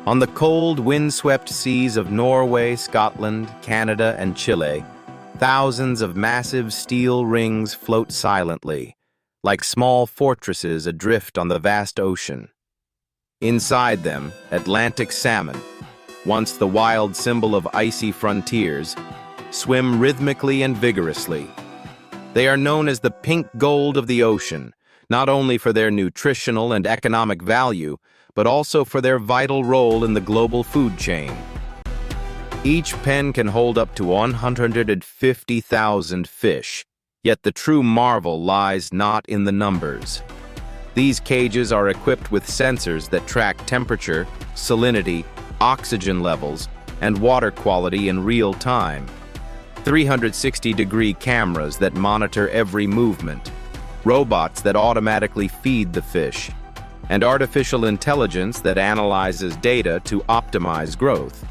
On the cold, windswept seas of Norway, Scotland, Canada, and Chile, thousands of massive steel rings float silently, like small fortresses adrift on the vast ocean. Inside them, Atlantic salmon, once the wild symbol of icy frontiers, swim rhythmically and vigorously. They are known as the pink gold of the ocean, not only for their nutritional and economic value, but also for their vital role in the global food chain. Each pen can hold up to 150,000 fish, yet the true marvel lies not in the numbers. These cages are equipped with sensors that track temperature, salinity, oxygen levels, and water quality in real time. 360-degree cameras that monitor every movement, robots that automatically feed the fish, and artificial intelligence that analyzes data to optimize growth.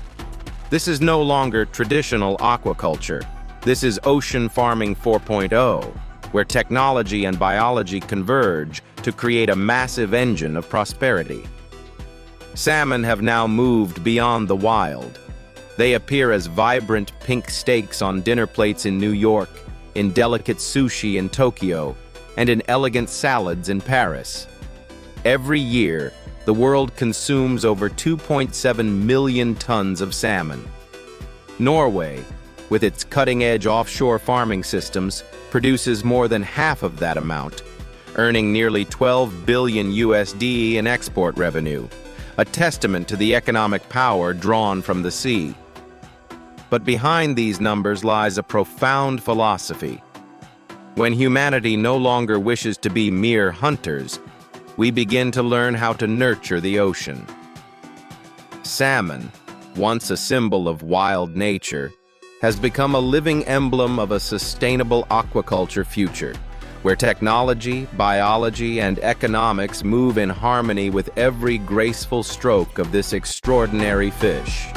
This is no longer traditional aquaculture. This is ocean farming 4.0, where technology and biology converge to create a massive engine of prosperity. Salmon have now moved beyond the wild. They appear as vibrant pink steaks on dinner plates in New York, in delicate sushi in Tokyo, and in elegant salads in Paris. Every year, the world consumes over 2.7 million tons of salmon. Norway, with its cutting-edge offshore farming systems, produces more than half of that amount, earning nearly $12 billion in export revenue, a testament to the economic power drawn from the sea. But behind these numbers lies a profound philosophy. When humanity no longer wishes to be mere hunters, we begin to learn how to nurture the ocean. Salmon, once a symbol of wild nature, has become a living emblem of a sustainable aquaculture future, where technology, biology, and economics move in harmony with every graceful stroke of this extraordinary fish.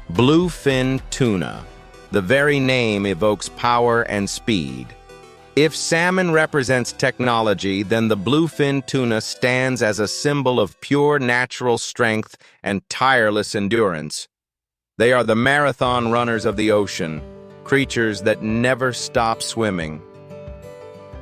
Bluefin tuna. The very name evokes power and speed. If salmon represents technology, then the bluefin tuna stands as a symbol of pure natural strength and tireless endurance. They are the marathon runners of the ocean, creatures that never stop swimming.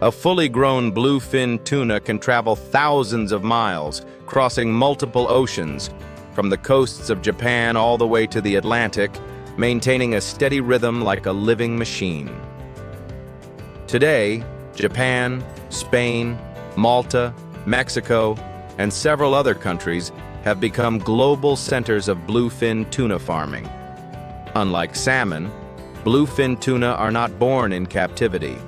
A fully grown bluefin tuna can travel thousands of miles, crossing multiple oceans, from the coasts of Japan all the way to the Atlantic, maintaining a steady rhythm like a living machine. Today, Japan, Spain, Malta, Mexico, and several other countries have become global centers of bluefin tuna farming. Unlike salmon, bluefin tuna are not born in captivity.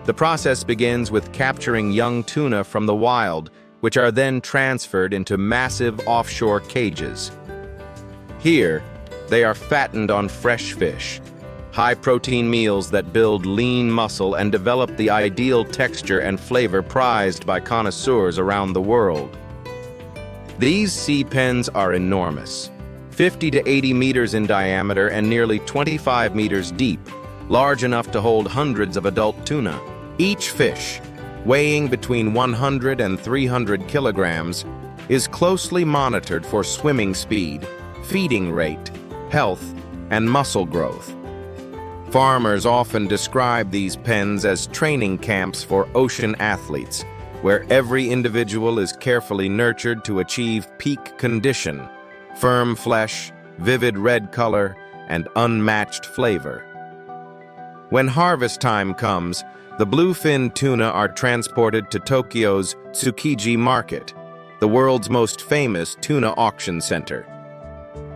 The process begins with capturing young tuna from the wild, which are then transferred into massive offshore cages. Here, they are fattened on fresh fish, high-protein meals that build lean muscle and develop the ideal texture and flavor prized by connoisseurs around the world. These sea pens are enormous, 50 to 80 meters in diameter and nearly 25 meters deep, large enough to hold hundreds of adult tuna. Each fish, weighing between 100 and 300 kilograms, is closely monitored for swimming speed, feeding rate, health, and muscle growth. Farmers often describe these pens as training camps for ocean athletes, where every individual is carefully nurtured to achieve peak condition, firm flesh, vivid red color, and unmatched flavor. When harvest time comes, the bluefin tuna are transported to Tokyo's Tsukiji Market, the world's most famous tuna auction center.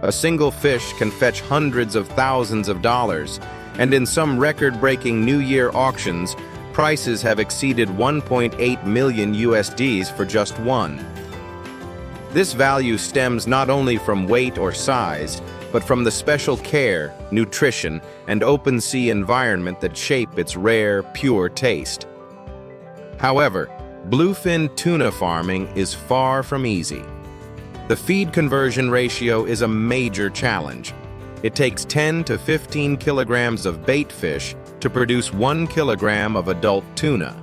A single fish can fetch hundreds of thousands of dollars, and in some record-breaking New Year auctions, prices have exceeded 1.8 million USDs for just one. This value stems not only from weight or size, but from the special care, nutrition, and open sea environment that shape its rare, pure taste. However, Bluefin tuna farming is far from easy. The feed conversion ratio is a major challenge. It takes 10 to 15 kilograms of bait fish to produce 1 kilogram of adult tuna.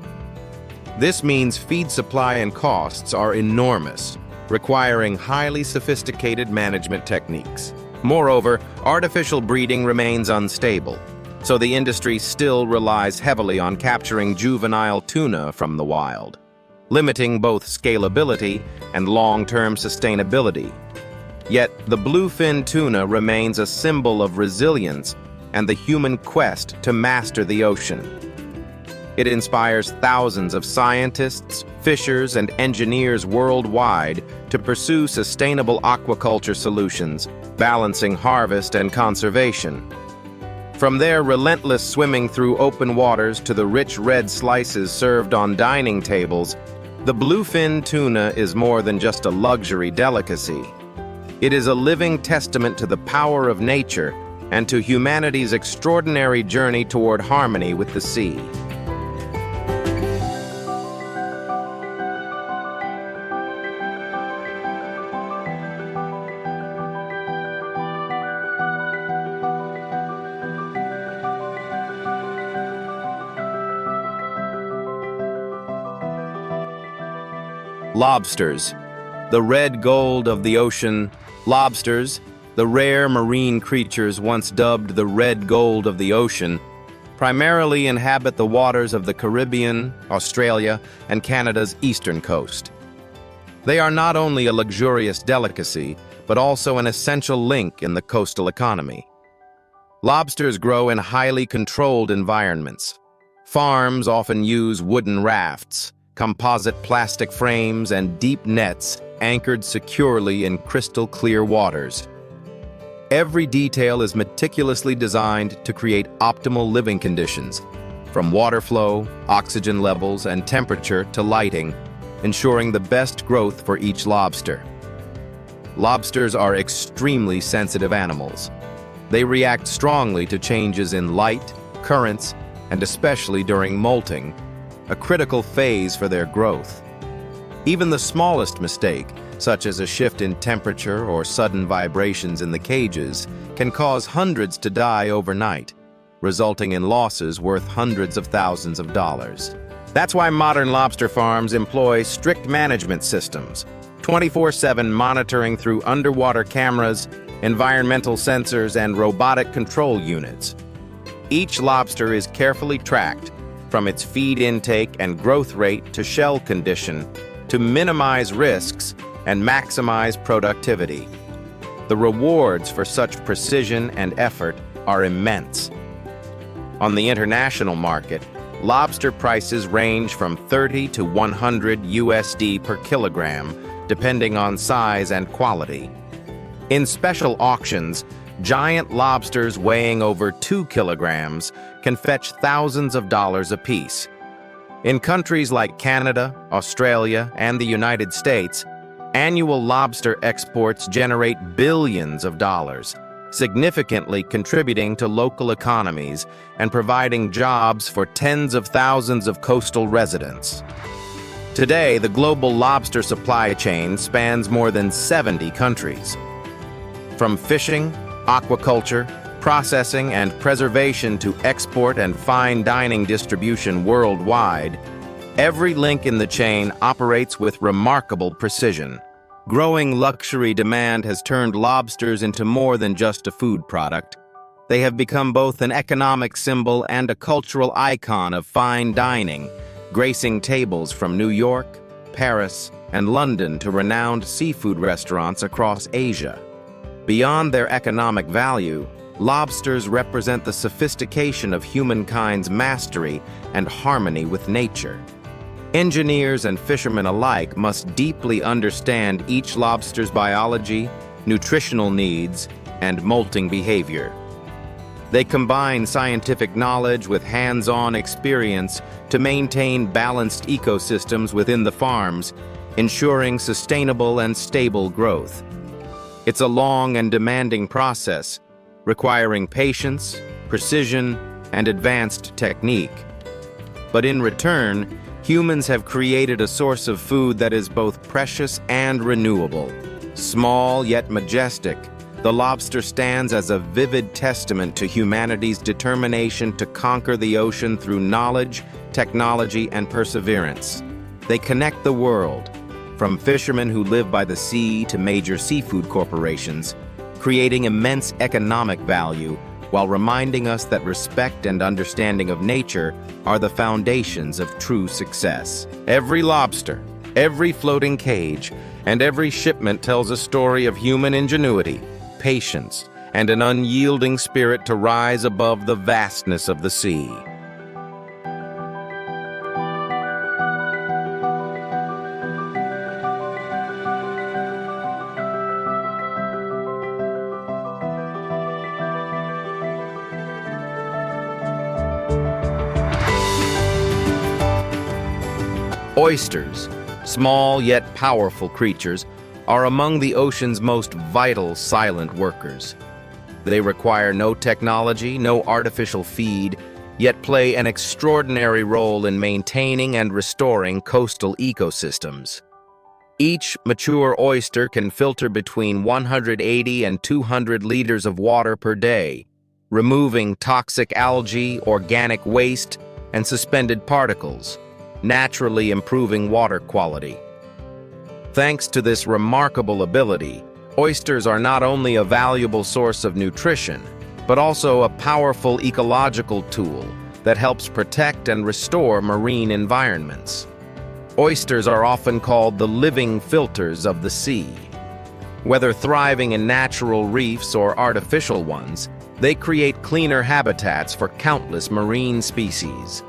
This means feed supply and costs are enormous, requiring highly sophisticated management techniques. Moreover, artificial breeding remains unstable, so the industry still relies heavily on capturing juvenile tuna from the wild, limiting both scalability and long-term sustainability. Yet, the bluefin tuna remains a symbol of resilience and the human quest to master the ocean. It inspires thousands of scientists, fishers, and engineers worldwide to pursue sustainable aquaculture solutions, balancing harvest and conservation. From their relentless swimming through open waters to the rich red slices served on dining tables, the bluefin tuna is more than just a luxury delicacy. It is a living testament to the power of nature and to humanity's extraordinary journey toward harmony with the sea. Lobsters, the red gold of the ocean. Lobsters, the rare marine creatures once dubbed the red gold of the ocean, primarily inhabit the waters of the Caribbean, Australia, and Canada's eastern coast. They are not only a luxurious delicacy, but also an essential link in the coastal economy. Lobsters grow in highly controlled environments. Farms often use wooden rafts, composite plastic frames, and deep nets anchored securely in crystal-clear waters. Every detail is meticulously designed to create optimal living conditions, from water flow, oxygen levels, and temperature to lighting, ensuring the best growth for each lobster. Lobsters are extremely sensitive animals. They react strongly to changes in light, currents, and especially during molting, a critical phase for their growth. Even the smallest mistake, such as a shift in temperature or sudden vibrations in the cages, can cause hundreds to die overnight, resulting in losses worth hundreds of thousands of dollars. That's why modern lobster farms employ strict management systems, 24/7 monitoring through underwater cameras, environmental sensors, and robotic control units. Each lobster is carefully tracked, from its feed intake and growth rate to shell condition, to minimize risks and maximize productivity. The rewards for such precision and effort are immense. On the international market, lobster prices range from $30 to $100 per kilogram, depending on size and quality. In special auctions, giant lobsters weighing over 2 kilograms can fetch thousands of dollars apiece. In countries like Canada, Australia, and the United States, annual lobster exports generate billions of dollars, significantly contributing to local economies and providing jobs for tens of thousands of coastal residents. Today, the global lobster supply chain spans more than 70 countries. From fishing, aquaculture, processing, and preservation to export and fine dining distribution worldwide, every link in the chain operates with remarkable precision. Growing luxury demand has turned lobsters into more than just a food product. They have become both an economic symbol and a cultural icon of fine dining, gracing tables from New York, Paris, and London to renowned seafood restaurants across Asia. Beyond their economic value, lobsters represent the sophistication of humankind's mastery and harmony with nature. Engineers and fishermen alike must deeply understand each lobster's biology, nutritional needs, and molting behavior. They combine scientific knowledge with hands-on experience to maintain balanced ecosystems within the farms, ensuring sustainable and stable growth. It's a long and demanding process, requiring patience, precision, and advanced technique. But in return, humans have created a source of food that is both precious and renewable. Small yet majestic, the lobster stands as a vivid testament to humanity's determination to conquer the ocean through knowledge, technology, and perseverance. They connect the world, from fishermen who live by the sea to major seafood corporations, creating immense economic value while reminding us that respect and understanding of nature are the foundations of true success. Every lobster, every floating cage, and every shipment tells a story of human ingenuity, patience, and an unyielding spirit to rise above the vastness of the sea. Oysters, small yet powerful creatures, are among the ocean's most vital silent workers. They require no technology, no artificial feed, yet play an extraordinary role in maintaining and restoring coastal ecosystems. Each mature oyster can filter between 180 and 200 liters of water per day, removing toxic algae, organic waste, and suspended particles, naturally improving water quality. Thanks to this remarkable ability, oysters are not only a valuable source of nutrition, but also a powerful ecological tool that helps protect and restore marine environments. Oysters are often called the living filters of the sea. Whether thriving in natural reefs or artificial ones, they create cleaner habitats for countless marine species.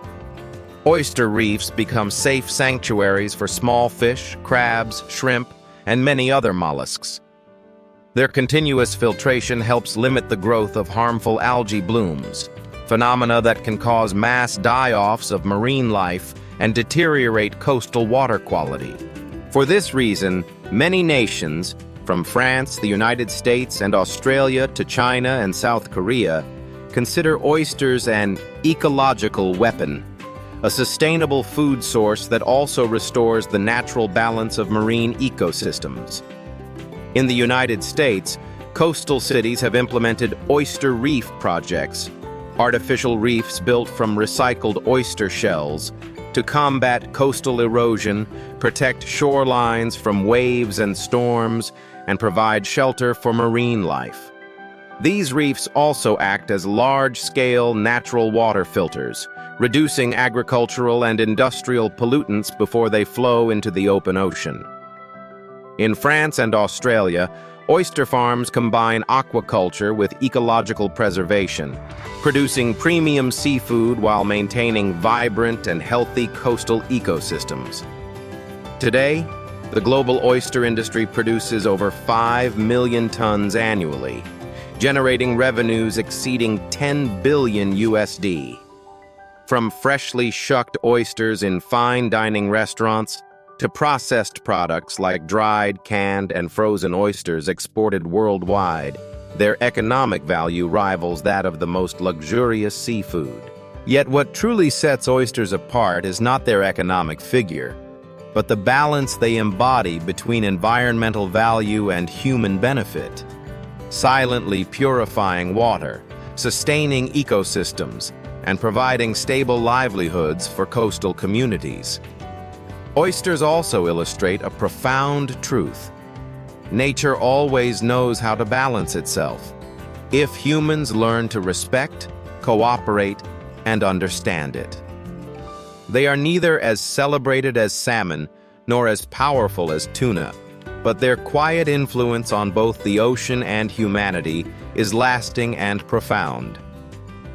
Oyster reefs become safe sanctuaries for small fish, crabs, shrimp, and many other mollusks. Their continuous filtration helps limit the growth of harmful algae blooms, phenomena that can cause mass die-offs of marine life and deteriorate coastal water quality. For this reason, many nations, from France, the United States, and Australia to China and South Korea, consider oysters an ecological weapon, a sustainable food source that also restores the natural balance of marine ecosystems. In the United States, coastal cities have implemented oyster reef projects, artificial reefs built from recycled oyster shells, to combat coastal erosion, protect shorelines from waves and storms, and provide shelter for marine life. These reefs also act as large-scale natural water filters, reducing agricultural and industrial pollutants before they flow into the open ocean. In France and Australia, oyster farms combine aquaculture with ecological preservation, producing premium seafood while maintaining vibrant and healthy coastal ecosystems. Today, the global oyster industry produces over 5 million tons annually, generating revenues exceeding 10 billion USD. From freshly shucked oysters in fine dining restaurants to processed products like dried, canned, and frozen oysters exported worldwide, their economic value rivals that of the most luxurious seafood. Yet what truly sets oysters apart is not their economic figure, but the balance they embody between environmental value and human benefit. Silently purifying water, sustaining ecosystems, and providing stable livelihoods for coastal communities. Oysters also illustrate a profound truth. Nature always knows how to balance itself, if humans learn to respect, cooperate, and understand it. They are neither as celebrated as salmon, nor as powerful as tuna, but their quiet influence on both the ocean and humanity is lasting and profound.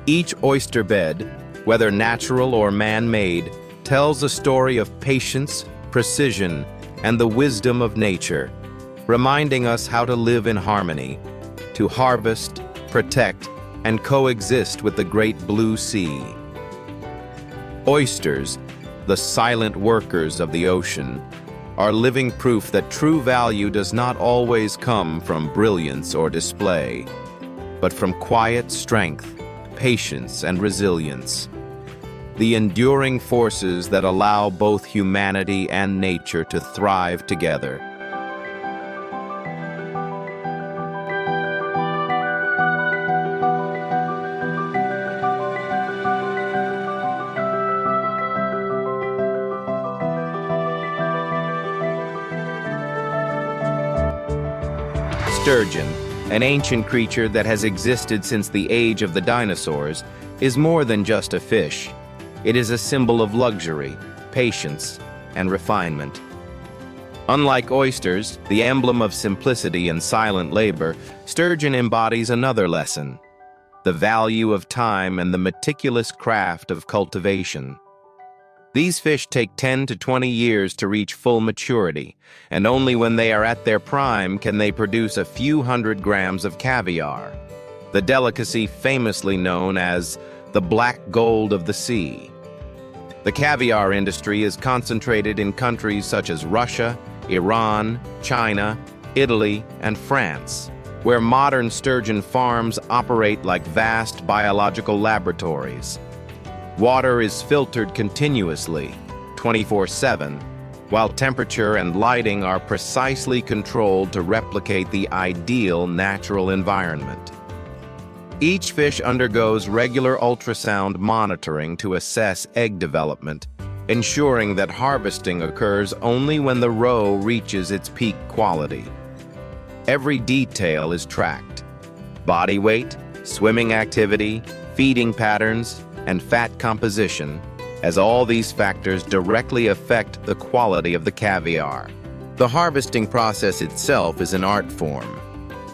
Each oyster bed, whether natural or man-made, tells a story of patience, precision, and the wisdom of nature, reminding us how to live in harmony, to harvest, protect, and coexist with the great blue sea. Oysters, the silent workers of the ocean, are living proof that true value does not always come from brilliance or display, but from quiet strength, patience, and resilience. the enduring forces that allow both humanity and nature to thrive together. Sturgeon, an ancient creature that has existed since the age of the dinosaurs, is more than just a fish. It is a symbol of luxury, patience, and refinement. Unlike oysters, the emblem of simplicity and silent labor, sturgeon embodies another lesson: the value of time and the meticulous craft of cultivation. These fish take 10 to 20 years to reach full maturity, and only when they are at their prime can they produce a few hundred grams of caviar, the delicacy famously known as the black gold of the sea. The caviar industry is concentrated in countries such as Russia, Iran, China, Italy, and France, where modern sturgeon farms operate like vast biological laboratories. Water is filtered continuously, 24/7, while temperature and lighting are precisely controlled to replicate the ideal natural environment. Each fish undergoes regular ultrasound monitoring to assess egg development, ensuring that harvesting occurs only when the roe reaches its peak quality. Every detail is tracked: body weight, swimming activity, feeding patterns, and fat composition, as all these factors directly affect the quality of the caviar. The harvesting process itself is an art form.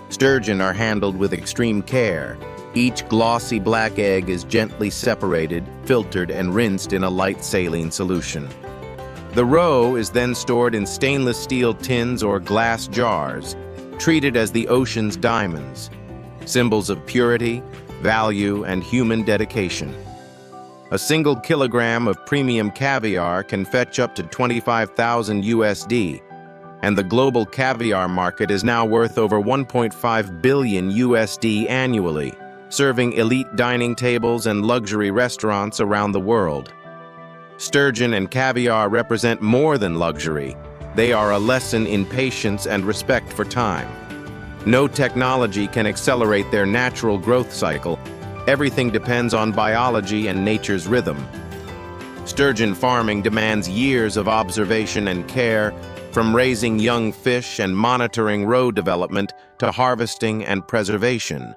Sturgeon are handled with extreme care. Each glossy black egg is gently separated, filtered, and rinsed in a light saline solution. The roe is then stored in stainless steel tins or glass jars, treated as the ocean's diamonds, symbols of purity, value, and human dedication. A single kilogram of premium caviar can fetch up to 25,000 USD, and the global caviar market is now worth over 1.5 billion USD annually, serving elite dining tables and luxury restaurants around the world. Sturgeon and caviar represent more than luxury. They are a lesson in patience and respect for time. No technology can accelerate their natural growth cycle. Everything depends on biology and nature's rhythm. Sturgeon farming demands years of observation and care, from raising young fish and monitoring roe development to harvesting and preservation.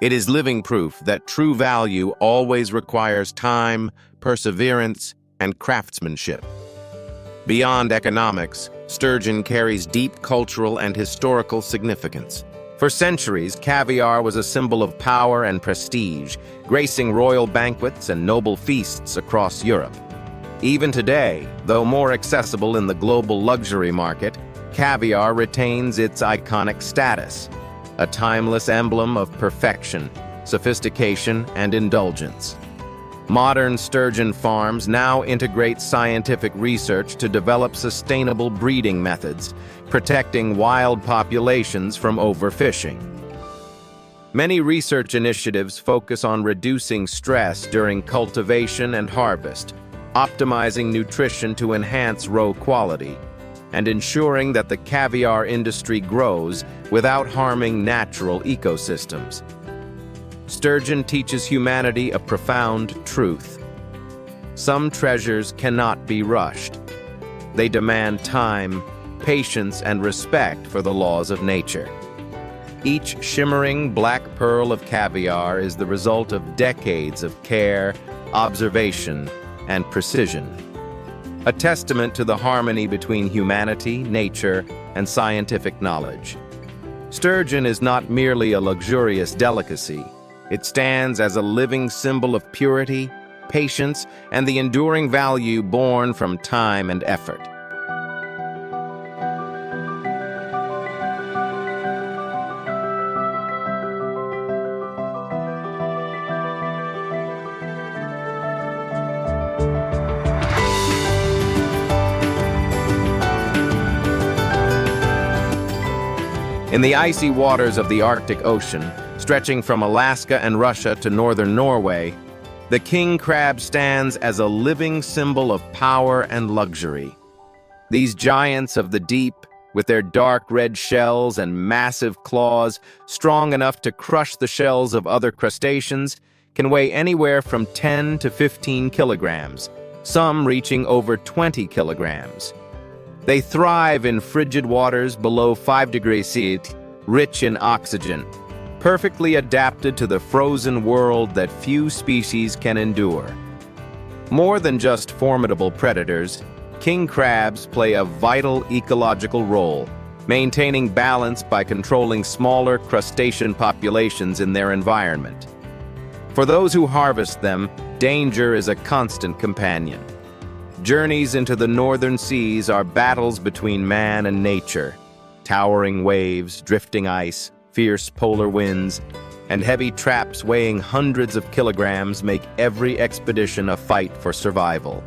It is living proof that true value always requires time, perseverance, and craftsmanship. Beyond economics, sturgeon carries deep cultural and historical significance. For centuries, caviar was a symbol of power and prestige, gracing royal banquets and noble feasts across Europe. Even today, though more accessible in the global luxury market, caviar retains its iconic status, a timeless emblem of perfection, sophistication, and indulgence. Modern sturgeon farms now integrate scientific research to develop sustainable breeding methods, protecting wild populations from overfishing. Many research initiatives focus on reducing stress during cultivation and harvest, optimizing nutrition to enhance roe quality, and ensuring that the caviar industry grows without harming natural ecosystems. Sturgeon teaches humanity a profound truth. Some treasures cannot be rushed. They demand time, patience, and respect for the laws of nature. Each shimmering black pearl of caviar is the result of decades of care, observation, and precision. A testament to the harmony between humanity, nature, and scientific knowledge. Sturgeon is not merely a luxurious delicacy. It stands as a living symbol of purity, patience, and the enduring value born from time and effort. In the icy waters of the Arctic Ocean, stretching from Alaska and Russia to northern Norway, The king crab stands as a living symbol of power and luxury. These giants of the deep, with their dark red shells and massive claws, strong enough to crush the shells of other crustaceans, can weigh anywhere from 10 to 15 kilograms, some reaching over 20 kilograms. They thrive in frigid waters below 5 degrees C, rich in oxygen, perfectly adapted to the frozen world that few species can endure. More than just formidable predators, king crabs play a vital ecological role, maintaining balance by controlling smaller crustacean populations in their environment. For those who harvest them, danger is a constant companion. Journeys into the northern seas are battles between man and nature. Towering waves, drifting ice, fierce polar winds, and heavy traps weighing hundreds of kilograms make every expedition a fight for survival.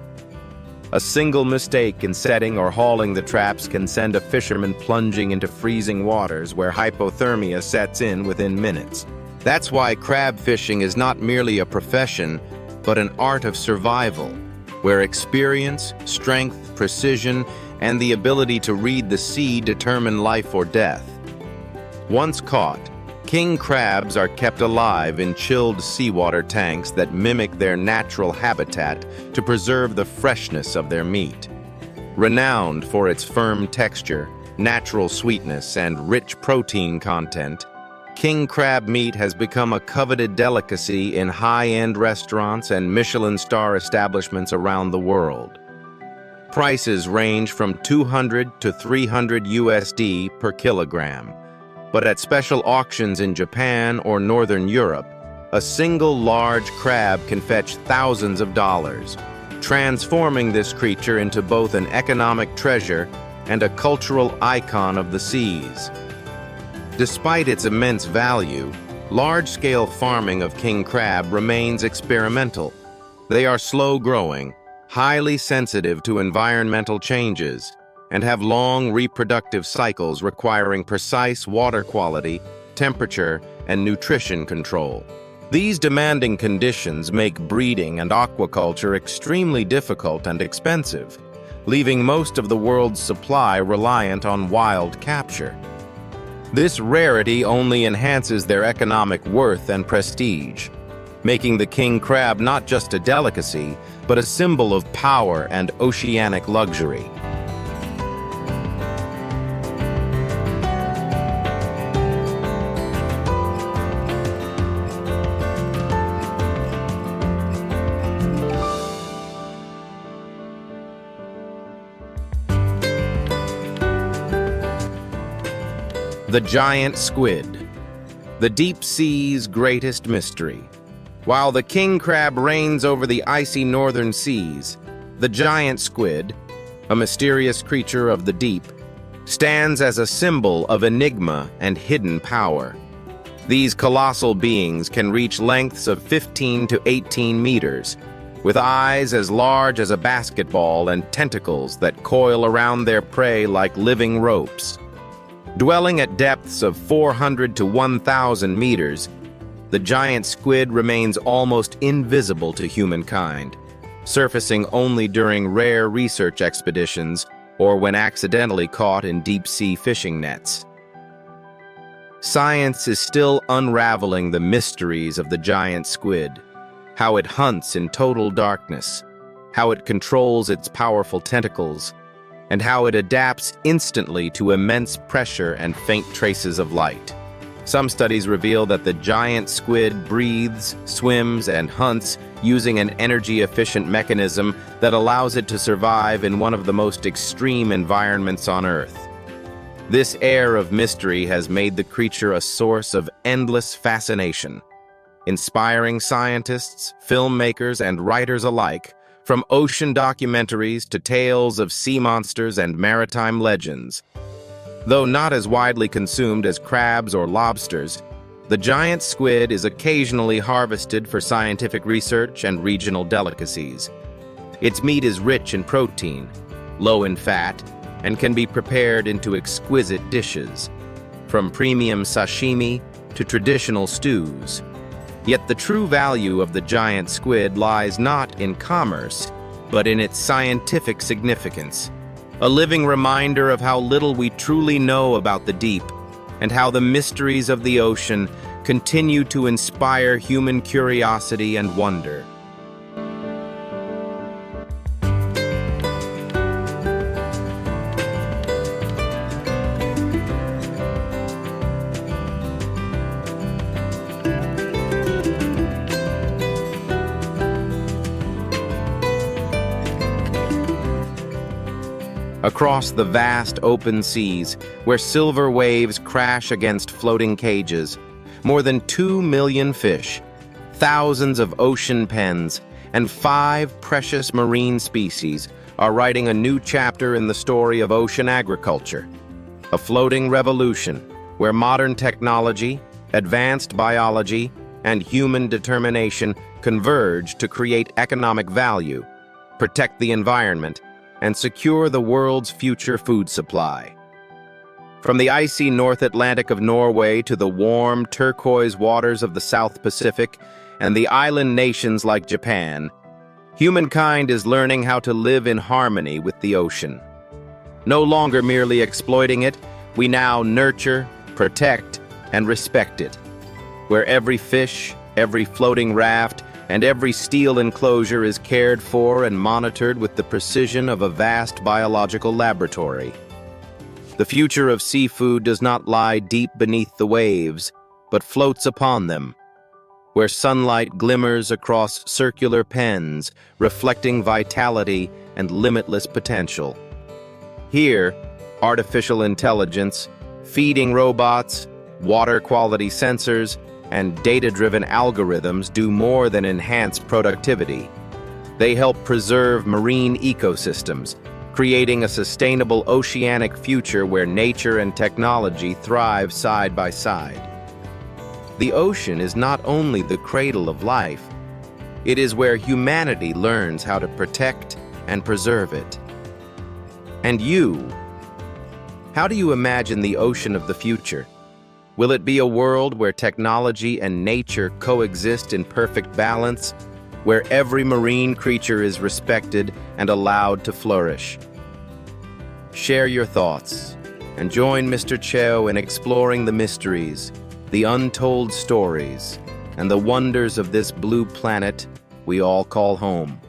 A single mistake in setting or hauling the traps can send a fisherman plunging into freezing waters where hypothermia sets in within minutes. That's why crab fishing is not merely a profession, but an art of survival, where experience, strength, precision, and the ability to read the sea determine life or death. Once caught, king crabs are kept alive in chilled seawater tanks that mimic their natural habitat to preserve the freshness of their meat. Renowned for its firm texture, natural sweetness, and rich protein content, king crab meat has become a coveted delicacy in high-end restaurants and Michelin star establishments around the world. Prices range from $200 to $300 USD per kilogram. But at special auctions in Japan or Northern Europe, a single large crab can fetch thousands of dollars, transforming this creature into both an economic treasure and a cultural icon of the seas. Despite its immense value, large-scale farming of king crab remains experimental. They are slow-growing, highly sensitive to environmental changes, and have long reproductive cycles requiring precise water quality, temperature, and nutrition control. These demanding conditions make breeding and aquaculture extremely difficult and expensive, leaving most of the world's supply reliant on wild capture. This rarity only enhances their economic worth and prestige, making the king crab not just a delicacy, but a symbol of power and oceanic luxury. The giant squid, the deep sea's greatest mystery. While the king crab reigns over the icy northern seas, the giant squid, a mysterious creature of the deep, stands as a symbol of enigma and hidden power. These colossal beings can reach lengths of 15 to 18 meters, with eyes as large as a basketball and tentacles that coil around their prey like living ropes. Dwelling at depths of 400 to 1,000 meters, the giant squid remains almost invisible to humankind, surfacing only during rare research expeditions or when accidentally caught in deep-sea fishing nets. Science is still unraveling the mysteries of the giant squid, how it hunts in total darkness, how it controls its powerful tentacles, and how it adapts instantly to immense pressure and faint traces of light. Some studies reveal that the giant squid breathes, swims, and hunts using an energy-efficient mechanism that allows it to survive in one of the most extreme environments on Earth. This air of mystery has made the creature a source of endless fascination, inspiring scientists, filmmakers, and writers alike, from ocean documentaries to tales of sea monsters and maritime legends. Though not as widely consumed as crabs or lobsters, the giant squid is occasionally harvested for scientific research and regional delicacies. Its meat is rich in protein, low in fat, and can be prepared into exquisite dishes, from premium sashimi to traditional stews. Yet the true value of the giant squid lies not in commerce, but in its scientific significance. A living reminder of how little we truly know about the deep, and how the mysteries of the ocean continue to inspire human curiosity and wonder. Across the vast open seas, where silver waves crash against floating cages, more than 2 million fish, thousands of ocean pens, and 5 precious marine species are writing a new chapter in the story of ocean agriculture. A floating revolution where modern technology, advanced biology, and human determination converge to create economic value, protect the environment, and secure the world's future food supply. From the icy North Atlantic of Norway to the warm, turquoise waters of the South Pacific and the island nations like Japan, humankind is learning how to live in harmony with the ocean. No longer merely exploiting it, we now nurture, protect, and respect it. Where every fish, every floating raft, and every steel enclosure is cared for and monitored with the precision of a vast biological laboratory. The future of seafood does not lie deep beneath the waves, but floats upon them, where sunlight glimmers across circular pens, reflecting vitality and limitless potential. Here, artificial intelligence, feeding robots, water quality sensors, and data-driven algorithms do more than enhance productivity. They help preserve marine ecosystems, creating a sustainable oceanic future where nature and technology thrive side by side. The ocean is not only the cradle of life, it is where humanity learns how to protect and preserve it. And you? How do you imagine the ocean of the future? Will it be a world where technology and nature coexist in perfect balance, where every marine creature is respected and allowed to flourish? Share your thoughts and join Mr. Cheo in exploring the mysteries, the untold stories, and the wonders of this blue planet we all call home.